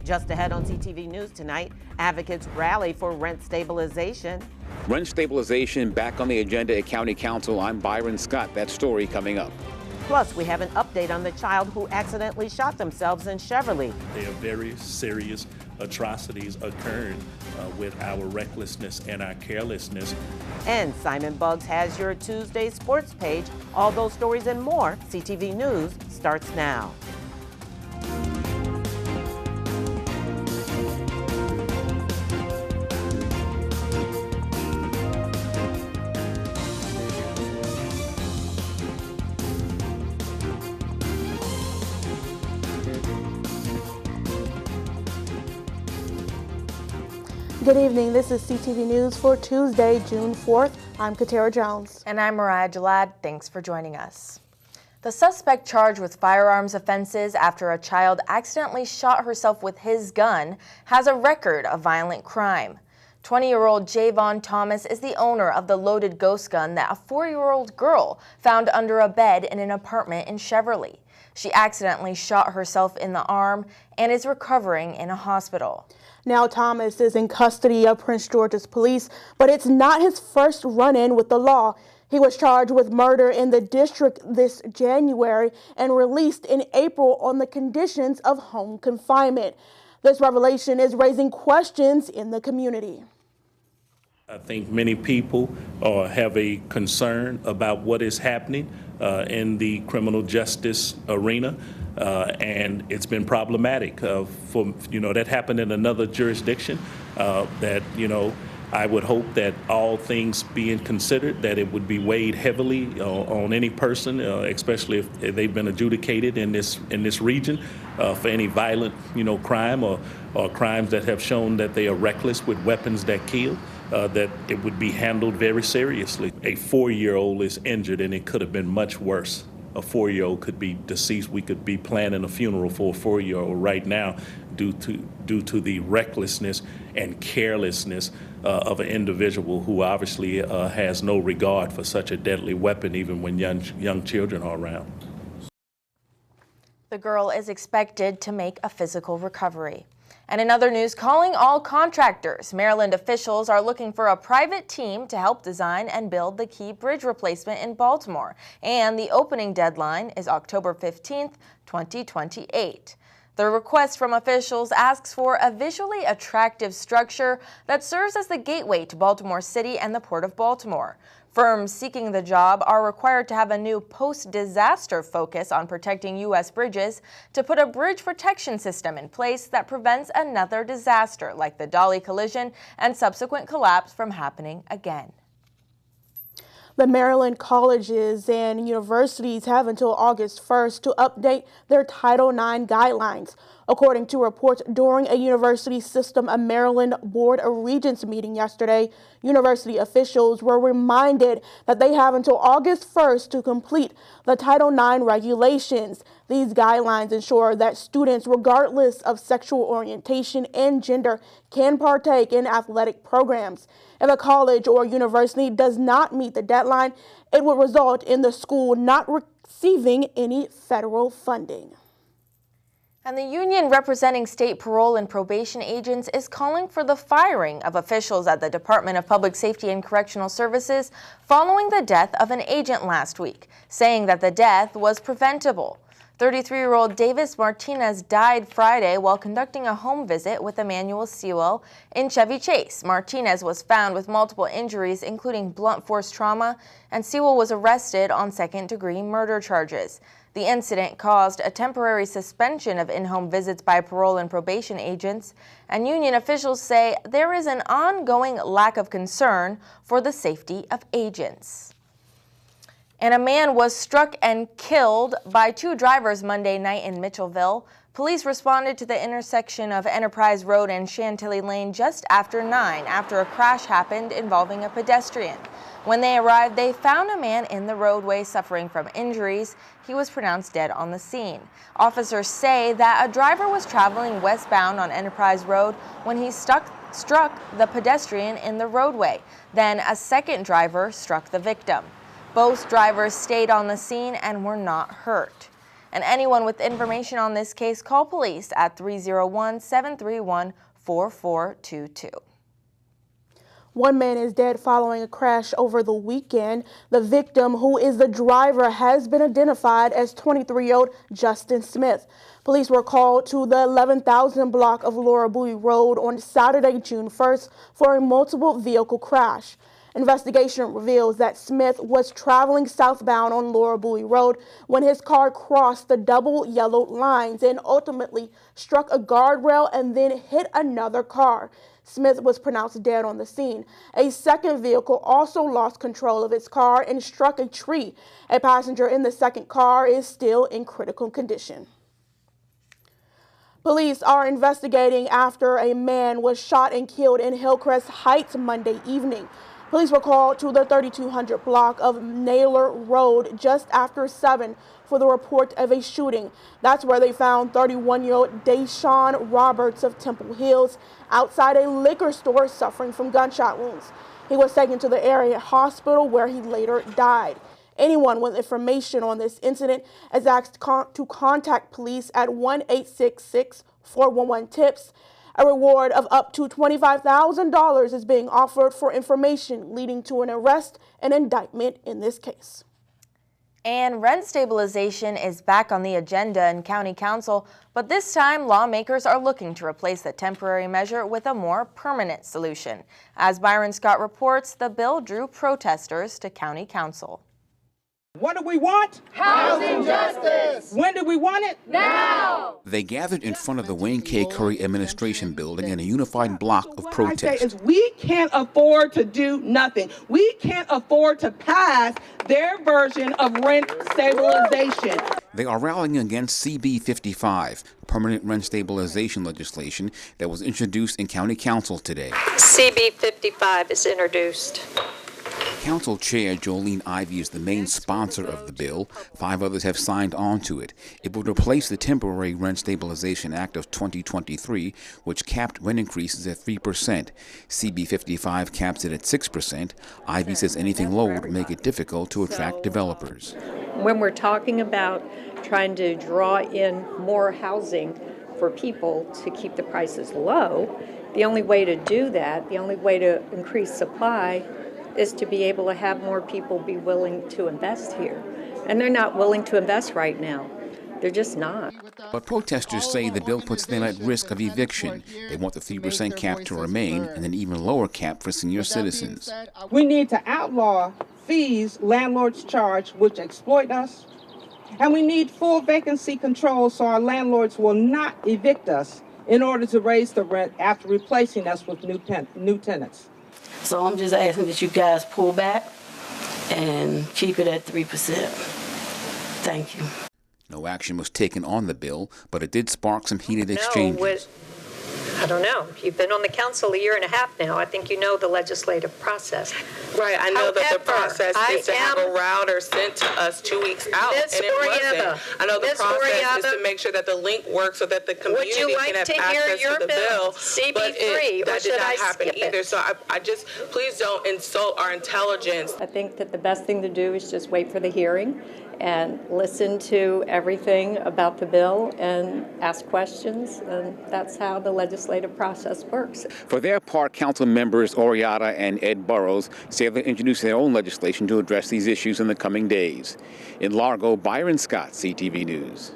Just ahead on CTV News tonight, advocates rally for rent stabilization. Rent stabilization back on the agenda at County Council. I'm Byron Scott. That story coming up. Plus, we have an update on the child who accidentally shot themselves in Cheverly. There are very serious atrocities occurring with our recklessness and our carelessness. And Simon Buggs has your Tuesday sports page. All those stories and more. CTV News starts now. Good evening. This is CTV News for Tuesday, June 4th. I'm Katara Jones. And I'm Mariah Jalad. Thanks for joining us. The suspect charged with firearms offenses after a child accidentally shot herself with his gun has a record of violent crime. 20-year-old Javon Thomas is the owner of the loaded ghost gun that a 4-year-old girl found under a bed in an apartment in Cheverly. She accidentally shot herself in the arm and is recovering in a hospital. Now Thomas is in custody of Prince George's police, but it's not his first run-in with the law. He was charged with murder in the district this January and released in April on the conditions of home confinement. This revelation is raising questions in the community. I think many people have a concern about what is happening in the criminal justice arena. And it's been problematic that happened in another jurisdiction I would hope that all things being considered, that it would be weighed heavily on any person, especially if they've been adjudicated in this region for any violent, crime or crimes that have shown that they are reckless with weapons that kill. That it would be handled very seriously. A 4-year-old is injured, and it could have been much worse. A 4-year-old could be deceased. We could be planning a funeral for a 4-year-old right now due to the recklessness and carelessness of an individual who obviously has no regard for such a deadly weapon, even when young children are around. The girl is expected to make a physical recovery. And in other news, calling all contractors, Maryland officials are looking for a private team to help design and build the key bridge replacement in Baltimore. And the opening deadline is October 15th, 2028. The request from officials asks for a visually attractive structure that serves as the gateway to Baltimore City and the Port of Baltimore. Firms seeking the job are required to have a new post-disaster focus on protecting U.S. bridges, to put a bridge protection system in place that prevents another disaster like the Dolly collision and subsequent collapse from happening again. The Maryland colleges and universities have until August 1st to update their Title IX guidelines. According to reports during a University System of Maryland Board of Regents meeting yesterday, university officials were reminded that they have until August 1st to complete the Title IX regulations. These guidelines ensure that students, regardless of sexual orientation and gender, can partake in athletic programs. If a college or university does not meet the deadline, it would result in the school not receiving any federal funding. And the union representing state parole and probation agents is calling for the firing of officials at the Department of Public Safety and Correctional Services following the death of an agent last week, saying that the death was preventable. 33-year-old Davis Martinez died Friday while conducting a home visit with Emmanuel Sewell in Chevy Chase. Martinez was found with multiple injuries, including blunt force trauma, and Sewell was arrested on second-degree murder charges. The incident caused a temporary suspension of in-home visits by parole and probation agents, and union officials say there is an ongoing lack of concern for the safety of agents. And a man was struck and killed by 2 drivers Monday night in Mitchellville. Police responded to the intersection of Enterprise Road and Chantilly Lane just after 9 after a crash happened involving a pedestrian. When they arrived, they found a man in the roadway suffering from injuries. He was pronounced dead on the scene. Officers say that a driver was traveling westbound on Enterprise Road when he struck the pedestrian in the roadway. Then a second driver struck the victim. Both drivers stayed on the scene and were not hurt. And anyone with information on this case, call police at 301-731-4422. One man is dead following a crash over the weekend. The victim, who is the driver, has been identified as 23-year-old Justin Smith. Police were called to the 11,000 block of Laura Bowie Road on Saturday, June 1st for a multiple vehicle crash. Investigation reveals that Smith was traveling southbound on Laura Bowie Road when his car crossed the double yellow lines and ultimately struck a guardrail and then hit another car. Smith was pronounced dead on the scene. A second vehicle also lost control of its car and struck a tree. A passenger in the second car is still in critical condition. Police are investigating after a man was shot and killed in Hillcrest Heights Monday evening. Police were called to the 3200 block of Naylor Road just after 7 for the report of a shooting. That's where they found 31-year-old Deshaun Roberts of Temple Hills outside a liquor store suffering from gunshot wounds. He was taken to the area hospital where he later died. Anyone with information on this incident is asked to contact police at 1-866-411-TIPS. A reward of up to $25,000 is being offered for information leading to an arrest and indictment in this case. And rent stabilization is back on the agenda in County Council, but this time lawmakers are looking to replace the temporary measure with a more permanent solution. As Byron Scott reports, the bill drew protesters to County Council. What do we want? Housing justice! When do we want it? Now! They gathered in front of the Wayne K. Curry Administration Building in a unified block of protest. What I say is we can't afford to do nothing. We can't afford to pass their version of rent stabilization. They are rallying against CB 55, permanent rent stabilization legislation that was introduced in County Council today. CB 55 is introduced. Council Chair Jolene Ivey is the main sponsor of the bill. 5 others have signed on to it. It would replace the Temporary Rent Stabilization Act of 2023, which capped rent increases at 3%. CB 55 caps it at 6%. Ivey says anything lower would make it difficult to attract developers. When we're talking about trying to draw in more housing for people to keep the prices low, the only way to do that, the only way to increase supply is to be able to have more people be willing to invest here. And they're not willing to invest right now. They're just not. But protesters say the bill puts them at risk of eviction. They want the 3% cap to remain and an even lower cap for senior citizens. We need to outlaw fees landlords charge which exploit us. And we need full vacancy control so our landlords will not evict us in order to raise the rent after replacing us with new tenants. So I'm just asking that you guys pull back and keep it at 3%. Thank you. No action was taken on the bill, but it did spark some heated exchanges. I don't know. You've been on the council a year and a half now. I think you know the legislative process. Right. I know that the process is to have a router sent to us 2 weeks out, and it wasn't. I know the process is to make sure that the link works so that the community can have access to the bill. But that did not happen either. So I just, please don't insult our intelligence. I think that the best thing to do is just wait for the hearing and listen to everything about the bill and ask questions, and that's how the legislative process works. For their part, council members Oriata and Ed Burrows say they'll introduce their own legislation to address these issues in the coming days. In Largo, Byron Scott, CTV News.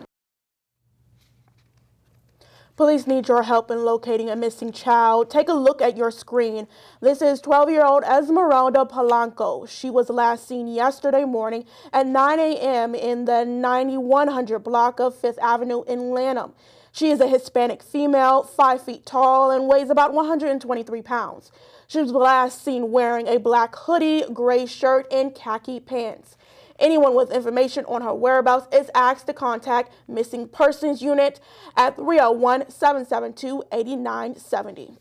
Police need your help in locating a missing child. Take a look at your screen. This is 12-year-old Esmeralda Polanco. She was last seen yesterday morning at 9 a.m. in the 9100 block of 5th Avenue in Lanham. She is a Hispanic female, 5 feet tall, and weighs about 123 pounds. She was last seen wearing a black hoodie, gray shirt, and khaki pants. Anyone with information on her whereabouts is asked to contact Missing Persons Unit at 301-772-8970.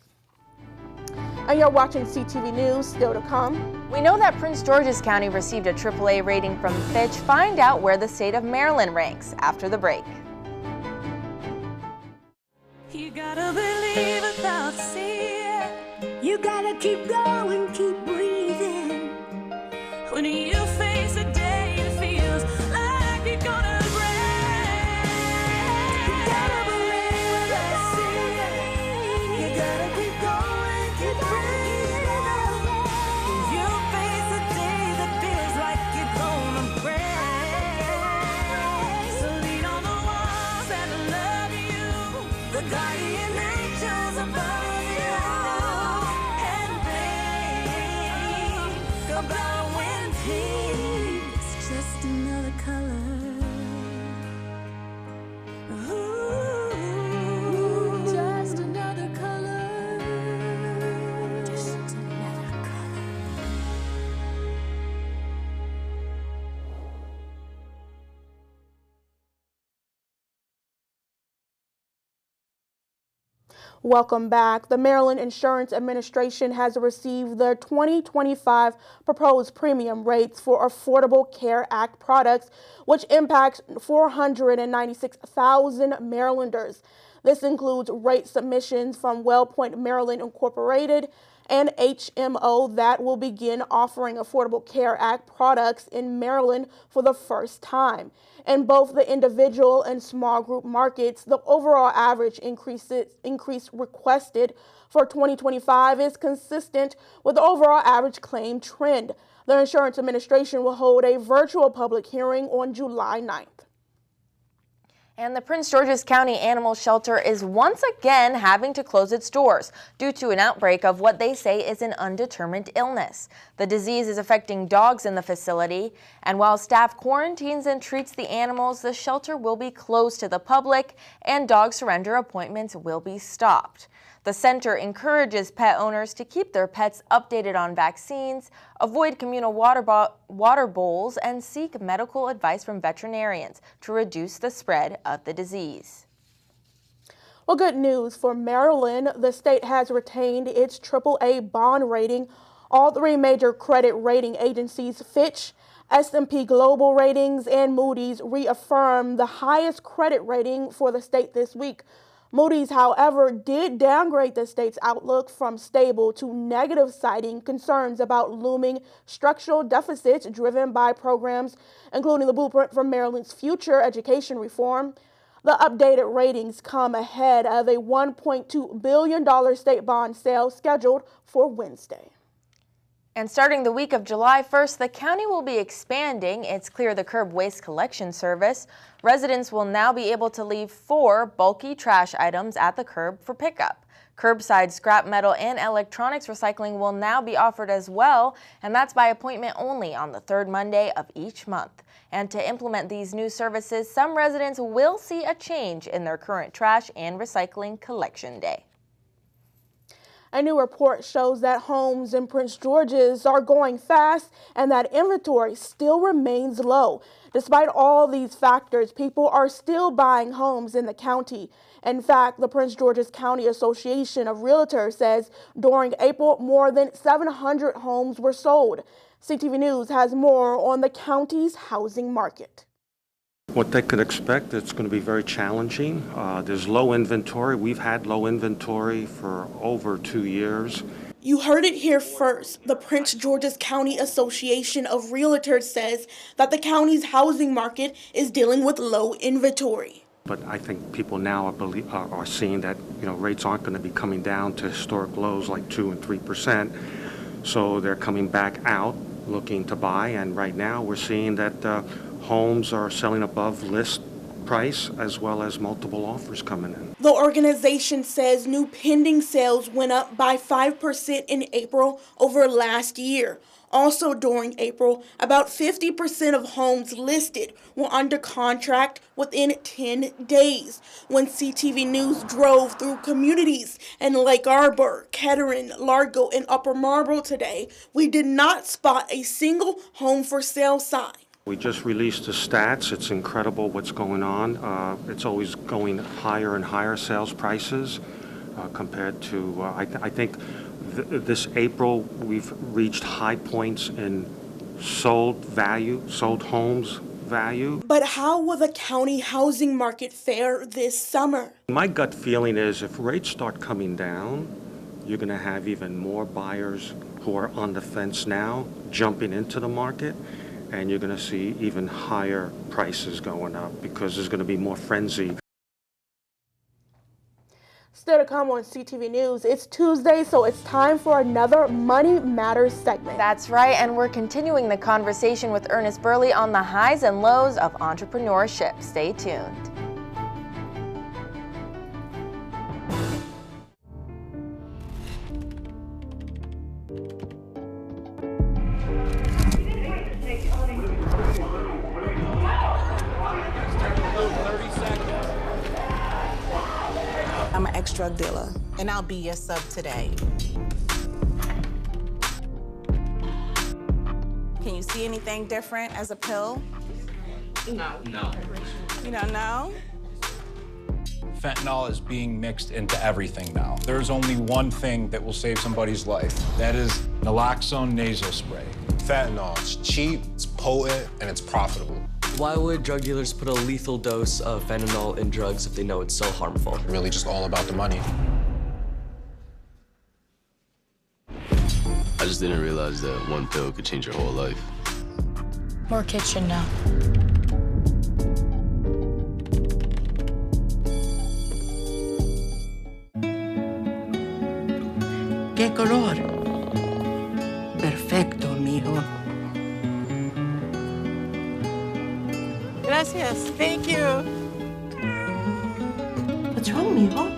And you're watching CTV News. Still to come. We know that Prince George's County received a AAA rating from Fitch. Find out where the state of Maryland ranks after the break. You gotta believe without seeing. You gotta keep going, keep breathing. When you face a day that feels like you're gonna break. guardian angels above you. And babe, go blowing peace. Just another color. Ooh, just another color. Just another color. Welcome back. The Maryland Insurance Administration has received the 2025 proposed premium rates for Affordable Care Act products, which impacts 496,000 Marylanders. This includes rate submissions from WellPoint Maryland Incorporated and HMO that will begin offering Affordable Care Act products in Maryland for the first time. In both the individual and small group markets, the overall average increase requested for 2025 is consistent with the overall average claim trend. The Insurance Administration will hold a virtual public hearing on July 9th. And the Prince George's County Animal Shelter is once again having to close its doors due to an outbreak of what they say is an undetermined illness. The disease is affecting dogs in the facility, and while staff quarantines and treats the animals, the shelter will be closed to the public and dog surrender appointments will be stopped. The center encourages pet owners to keep their pets updated on vaccines, avoid communal water bowls, and seek medical advice from veterinarians to reduce the spread of the disease. Well, good news for Maryland. The state has retained its AAA bond rating. All three major credit rating agencies, Fitch, S&P Global Ratings, and Moody's, reaffirmed the highest credit rating for the state this week. Moody's, however, did downgrade the state's outlook from stable to negative, citing concerns about looming structural deficits driven by programs including the Blueprint for Maryland's future education reform. The updated ratings come ahead of a $1.2 billion state bond sale scheduled for Wednesday. And starting the week of July 1st, the county will be expanding its Clear the Curb waste collection service. Residents will now be able to leave 4 bulky trash items at the curb for pickup. Curbside scrap metal and electronics recycling will now be offered as well, and that's by appointment only on the 3rd Monday of each month. And to implement these new services, some residents will see a change in their current trash and recycling collection day. A new report shows that homes in Prince George's are going fast and that inventory still remains low. Despite all these factors, people are still buying homes in the county. In fact, the Prince George's County Association of Realtors says during April, more than 700 homes were sold. CTV News has more on the county's housing market. What they could expect, it's going to be very challenging. There's low inventory. We've had low inventory for over 2 years. You heard it here first. The Prince George's County Association of Realtors says that the county's housing market is dealing with low inventory. But I think people now are seeing that rates aren't going to be coming down to historic lows like 2 and 3%. So they're coming back out looking to buy. And right now we're seeing that homes are selling above list price as well as multiple offers coming in. The organization says new pending sales went up by 5% in April over last year. Also during April, about 50% of homes listed were under contract within 10 days. When CTV News drove through communities in Lake Arbor, Kettering, Largo, and Upper Marlboro today, we did not spot a single home for sale sign. We just released the stats. It's incredible what's going on. It's always going higher and higher sales prices compared to, I think this April we've reached high points in sold homes value. But how will the county housing market fare this summer? My gut feeling is if rates start coming down, you're going to have even more buyers who are on the fence now jumping into the market. And you're going to see even higher prices going up because there's going to be more frenzy. Still to come on CTV News, it's Tuesday, so it's time for another Money Matters segment. That's right, and we're continuing the conversation with Ernest Burley on the highs and lows of entrepreneurship. Stay tuned. I'm an ex-drug dealer, and I'll be your sub today. Can you see anything different as a pill? No. You don't know? Fentanyl is being mixed into everything now. There's only one thing that will save somebody's life. That is naloxone nasal spray. Fentanyl, it's cheap, it's potent, and it's profitable. Why would drug dealers put a lethal dose of fentanyl in drugs if they know it's so harmful? Really just all about the money. I just didn't realize that one pill could change your whole life. More kids should know. ¿Qué color? Perfecto, mijo. Gracias. Thank you. What's wrong, mijo?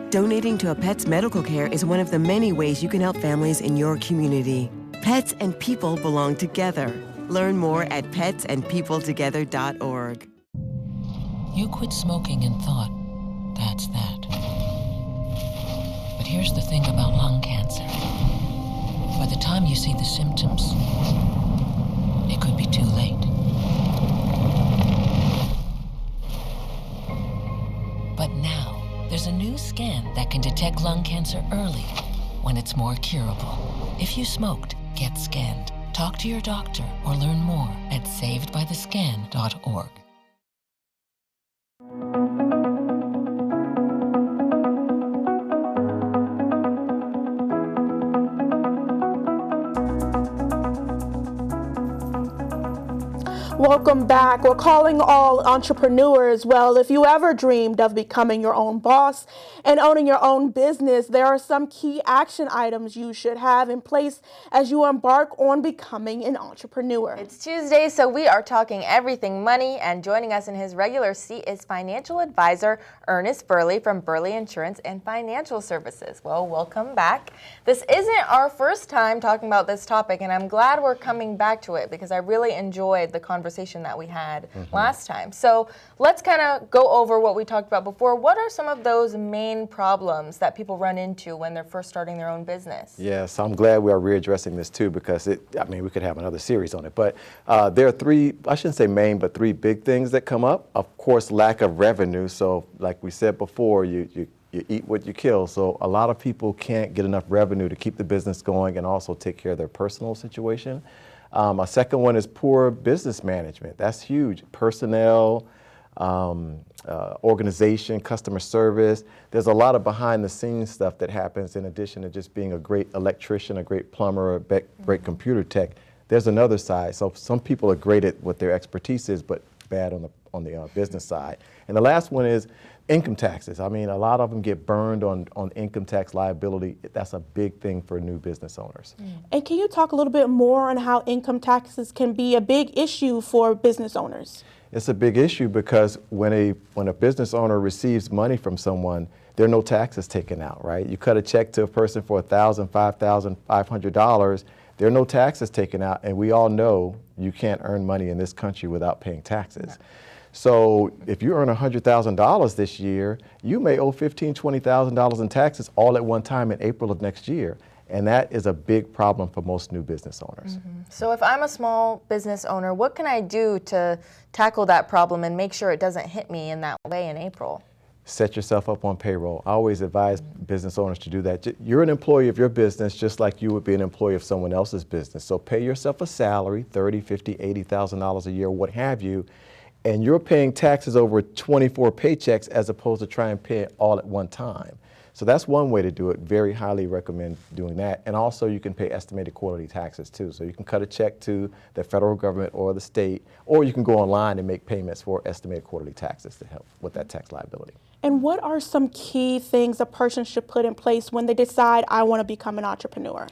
Donating to a pet's medical care is one of the many ways you can help families in your community. Pets and people belong together. Learn more at petsandpeopletogether.org. You quit smoking and thought, that's that. But here's the thing about lung cancer. By the time you see the symptoms, it could be too late. But now, there's a new scan that can detect lung cancer early when it's more curable. If you smoked, get scanned. Talk to your doctor or learn more at savedbythescan.org. Welcome back. We're calling all entrepreneurs. Well, if you ever dreamed of becoming your own boss and owning your own business, there are some key action items you should have in place as you embark on becoming an entrepreneur. It's Tuesday, so we are talking everything money, and joining us in his regular seat is financial advisor Ernest Burley from Burley Insurance and Financial Services. Well, welcome back. This isn't our first time talking about this topic, and I'm glad we're coming back to it because I really enjoyed the conversation that we had last time. So let's kind of go over what we talked about before. What are some of those main problems that people run into when they're first starting their own business? Yes, I'm glad we are readdressing this too, because we could have another series on it. But there are three, I shouldn't say main, but three big things that come up. Of course, lack of revenue. So like we said before, you eat what you kill. So a lot of people can't get enough revenue to keep the business going and also take care of their personal situation. A second one is poor business management. That's huge. Personnel, organization, customer service. There's a lot of behind the scenes stuff that happens in addition to just being a great electrician, a great plumber, a great computer tech. There's another side. So some people are great at what their expertise is, but bad on the business side. And the last one is income taxes. I mean, a lot of them get burned on income tax liability. That's a big thing for new business owners. And can you talk a little bit more on how income taxes can be a big issue for business owners? It's a big issue because when a business owner receives money from someone, there are no taxes taken out, right? You cut a check to a person for $1,000, $5,000, $500, there are no taxes taken out, and we all know you can't earn money in this country without paying taxes. No. So if you earn $100,000 this year, you may owe $15,000, $20,000 in taxes all at one time in April of next year. And that is a big problem for most new business owners. So if I'm a small business owner, what can I do to tackle that problem and make sure it doesn't hit me in that way in April? Set yourself up on payroll. I always advise business owners to do that. You're an employee of your business just like you would be an employee of someone else's business. So pay yourself a salary, $30,000, $50,000, $80,000 a year, what have you, and you're paying taxes over 24 paychecks as opposed to trying to pay it all at one time. So that's one way to do it. Very highly recommend doing that. And also you can pay estimated quarterly taxes too. So you can cut a check to the federal government or the state, or you can go online and make payments for estimated quarterly taxes to help with that tax liability. And what are some key things a person should put in place when they decide, I want to become an entrepreneur?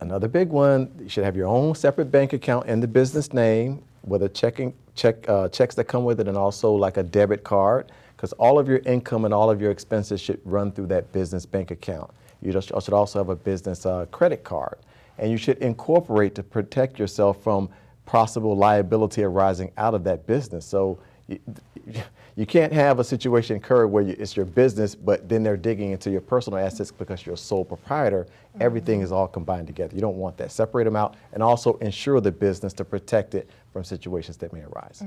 Another big one, you should have your own separate bank account in the business name with a checks that come with it, and also like a debit card, because all of your income and all of your expenses should run through that business bank account. You should also have a business credit card, and you should incorporate to protect yourself from possible liability arising out of that business. So you can't have a situation occur where it's your business, but then they're digging into your personal assets because you're a sole proprietor. Everything is all combined together. You don't want that. Separate them out and also insure the business to protect it from situations that may arise.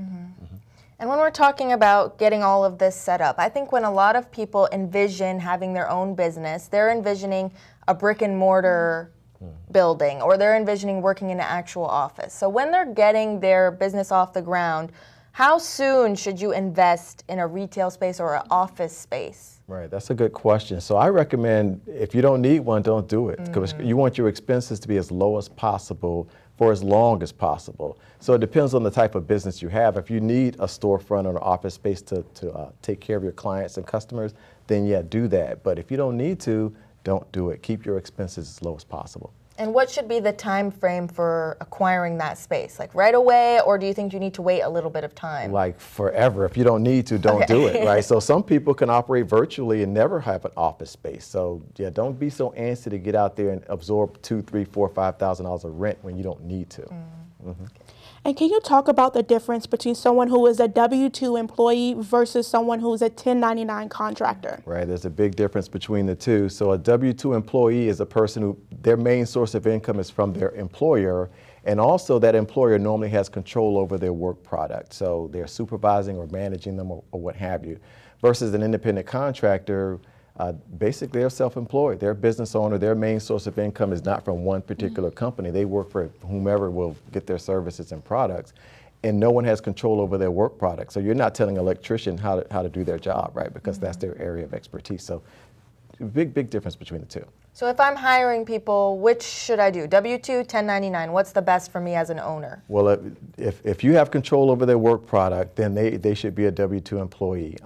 And when we're talking about getting all of this set up, I think when a lot of people envision having their own business, they're envisioning a brick and mortar building, or they're envisioning working in an actual office. So when they're getting their business off the ground, how soon should you invest in a retail space or an office space? Right, that's a good question. So I recommend if you don't need one, don't do it, because you want your expenses to be as low as possible for as long as possible. So it depends on the type of business you have. If you need a storefront or an office space to take care of your clients and customers, then yeah, do that. But if you don't need to, don't do it. Keep your expenses as low as possible. And what should be the time frame for acquiring that space? Like right away, or do you think you need to wait a little bit of time? Like forever. If you don't need to, don't do it, right? So some people can operate virtually and never have an office space. So yeah, don't be so antsy to get out there and absorb $2,000, $3,000, $4,000, $5,000 of rent when you don't need to. And can you talk about the difference between someone who is a W-2 employee versus someone who's a 1099 contractor? Right, there's a big difference between the two. So a W-2 employee is a person who their main source of income is from their employer, and also that employer normally has control over their work product. So they're supervising or managing them or what have you. Versus an independent contractor, basically they're self-employed. They're a business owner. Their main source of income is not from one particular company. They work for whomever will get their services and products, and no one has control over their work product. So you're not telling an electrician how to do their job, right? Because that's their area of expertise. So big difference between the two. So if I'm hiring people, which should I do? W-2, 1099, what's the best for me as an owner? Well, if you have control over their work product, then they should be a W-2 employee.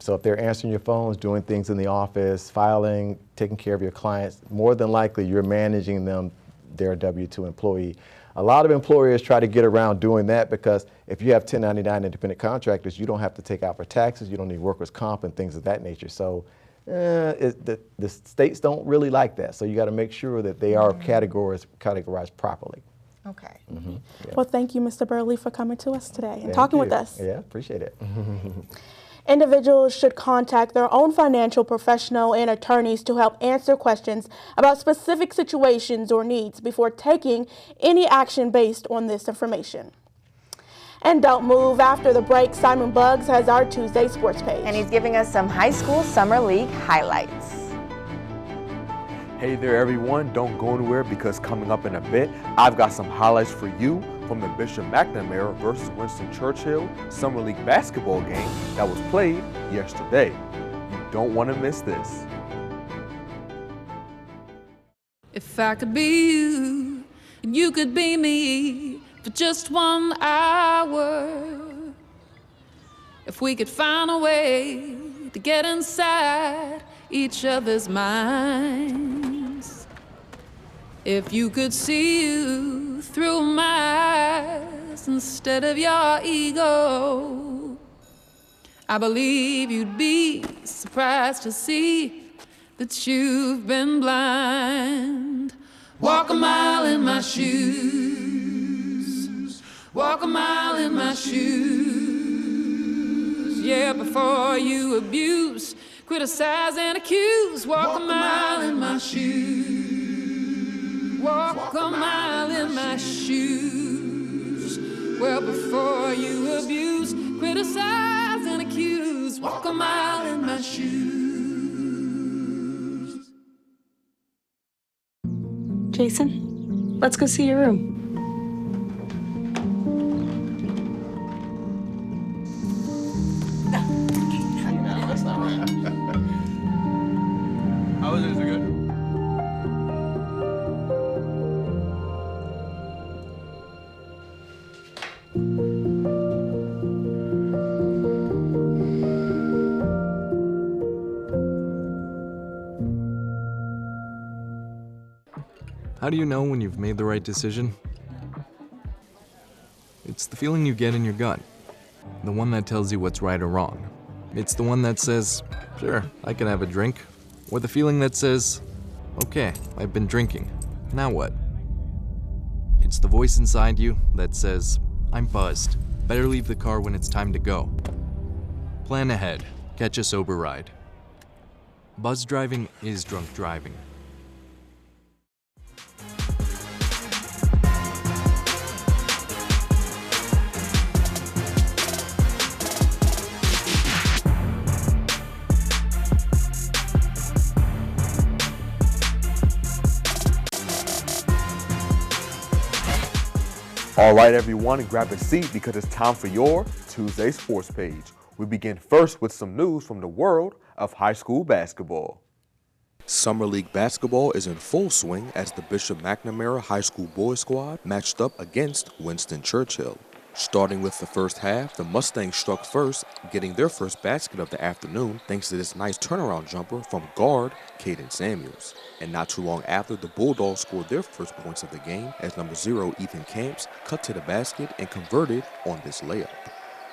So if they're answering your phones, doing things in the office, filing, taking care of your clients, more than likely you're managing them, they're a W-2 employee. A lot of employers try to get around doing that because if you have 1099 independent contractors, you don't have to take out for taxes, you don't need workers' comp and things of that nature. So the states don't really like that, so you got to make sure that they are categorized properly. Okay. Yeah. Well, thank you, Mr. Burley, for coming to us today and talking with us. Yeah, appreciate it. Individuals should contact their own financial professional and attorneys to help answer questions about specific situations or needs before taking any action based on this information. And don't move. After the break, Simon Buggs has our Tuesday sports page. And he's giving us some high school summer league highlights. Hey there everyone, don't go anywhere because coming up in a bit, I've got some highlights for you from the Bishop McNamara versus Winston Churchill Summer League basketball game that was played yesterday. You don't want to miss this. If I could be you, and you could be me, for just 1 hour, if we could find a way to get inside each other's minds, if you could see you through my eyes instead of your ego, I believe you'd be surprised to see that you've been blind. Walk a mile in my shoes, walk a mile in my shoes, yeah, before you abuse, criticize and accuse. Walk a mile in my shoes, walk a mile in my shoes, well, before you abuse, criticize and accuse. Walk a mile in my shoes. Jason, let's go see your room. That's not right. How was it? Is it good? How do you know when you've made the right decision? It's the feeling you get in your gut. The one that tells you what's right or wrong. It's the one that says, sure, I can have a drink. Or the feeling that says, okay, I've been drinking. Now what? It's the voice inside you that says, I'm buzzed. Better leave the car when it's time to go. Plan ahead. Catch a sober ride. Buzz driving is drunk driving. All right, everyone, grab a seat because it's time for your Tuesday Sports Page. We begin first with some news from the world of high school basketball. Summer League basketball is in full swing as the Bishop McNamara High School boys squad matched up against Winston Churchill. Starting with the first half, the Mustangs struck first, getting their first basket of the afternoon thanks to this nice turnaround jumper from guard Caden Samuels. And not too long after, the Bulldogs scored their first points of the game as number 0 Ethan Camps cut to the basket and converted on this layup.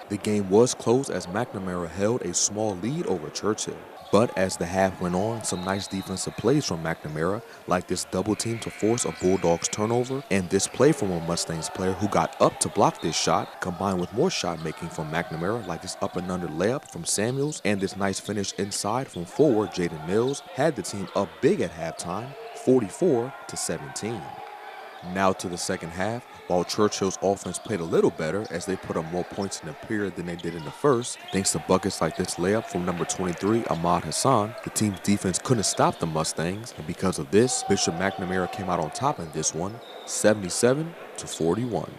The game was close as McNamara held a small lead over Churchill. But as the half went on, some nice defensive plays from McNamara, like this double team to force a Bulldogs turnover, and this play from a Mustangs player who got up to block this shot, combined with more shot making from McNamara, like this up and under layup from Samuels, and this nice finish inside from forward Jaden Mills, had the team up big at halftime, 44-17. Now to the second half, while Churchill's offense played a little better as they put up more points in the period than they did in the first, thanks to buckets like this layup from number 23, Ahmad Hassan, the team's defense couldn't stop the Mustangs, and because of this, Bishop McNamara came out on top in this one, 77-41.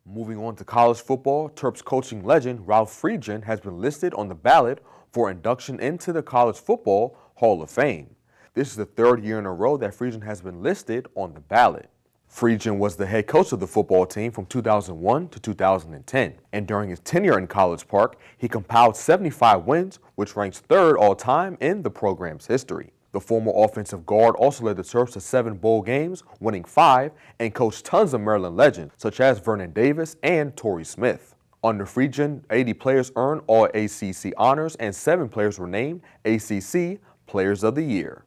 Moving on to college football, Terps coaching legend Ralph Friedgen has been listed on the ballot for induction into the College Football Hall of Fame. This is the third year in a row that Friedgen has been listed on the ballot. Friedgen was the head coach of the football team from 2001 to 2010, and during his tenure in College Park, he compiled 75 wins, which ranks third all-time in the program's history. The former offensive guard also led the Terps to 7 bowl games, winning 5, and coached tons of Maryland legends, such as Vernon Davis and Torrey Smith. Under Friedgen, 80 players earned all ACC honors, and 7 players were named ACC Players of the Year.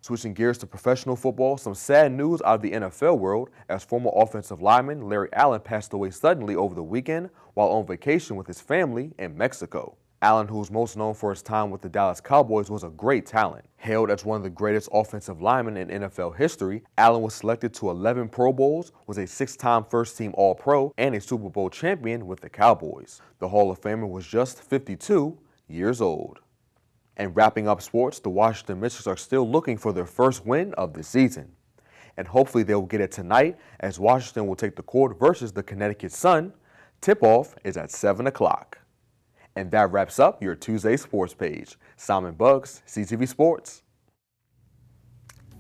Switching gears to professional football, some sad news out of the NFL world as former offensive lineman Larry Allen passed away suddenly over the weekend while on vacation with his family in Mexico. Allen, who's most known for his time with the Dallas Cowboys, was a great talent. Hailed as one of the greatest offensive linemen in NFL history, Allen was selected to 11 Pro Bowls, was a 6-time first-team All-Pro, and a Super Bowl champion with the Cowboys. The Hall of Famer was just 52 years old. And wrapping up sports, the Washington Mystics are still looking for their first win of the season. And hopefully they will get it tonight as Washington will take the court versus the Connecticut Sun. Tip-off is at 7 o'clock. And that wraps up your Tuesday Sports Page. Simon Buggs, CTV Sports.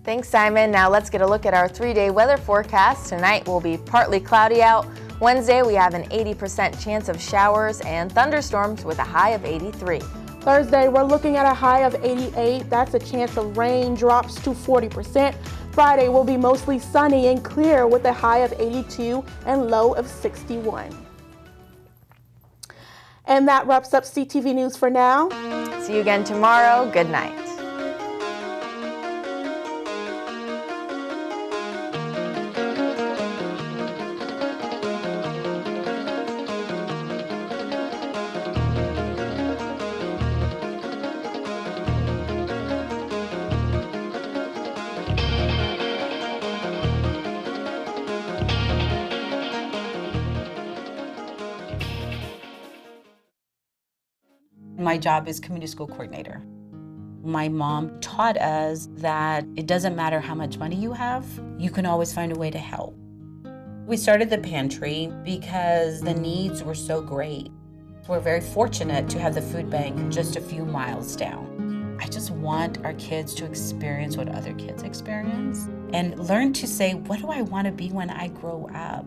Thanks, Simon. Now let's get a look at our 3-day weather forecast. Tonight will be partly cloudy out. Wednesday, we have an 80% chance of showers and thunderstorms with a high of 83. Thursday, we're looking at a high of 88. That's a chance of rain drops to 40%. Friday will be mostly sunny and clear with a high of 82 and low of 61. And that wraps up CTV News for now. See you again tomorrow. Good night. My job is community school coordinator. My mom taught us that it doesn't matter how much money you have, you can always find a way to help. We started the pantry because the needs were so great. We're very fortunate to have the food bank just a few miles down. I just want our kids to experience what other kids experience and learn to say, what do I want to be when I grow up?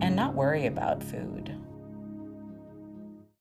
And not worry about food.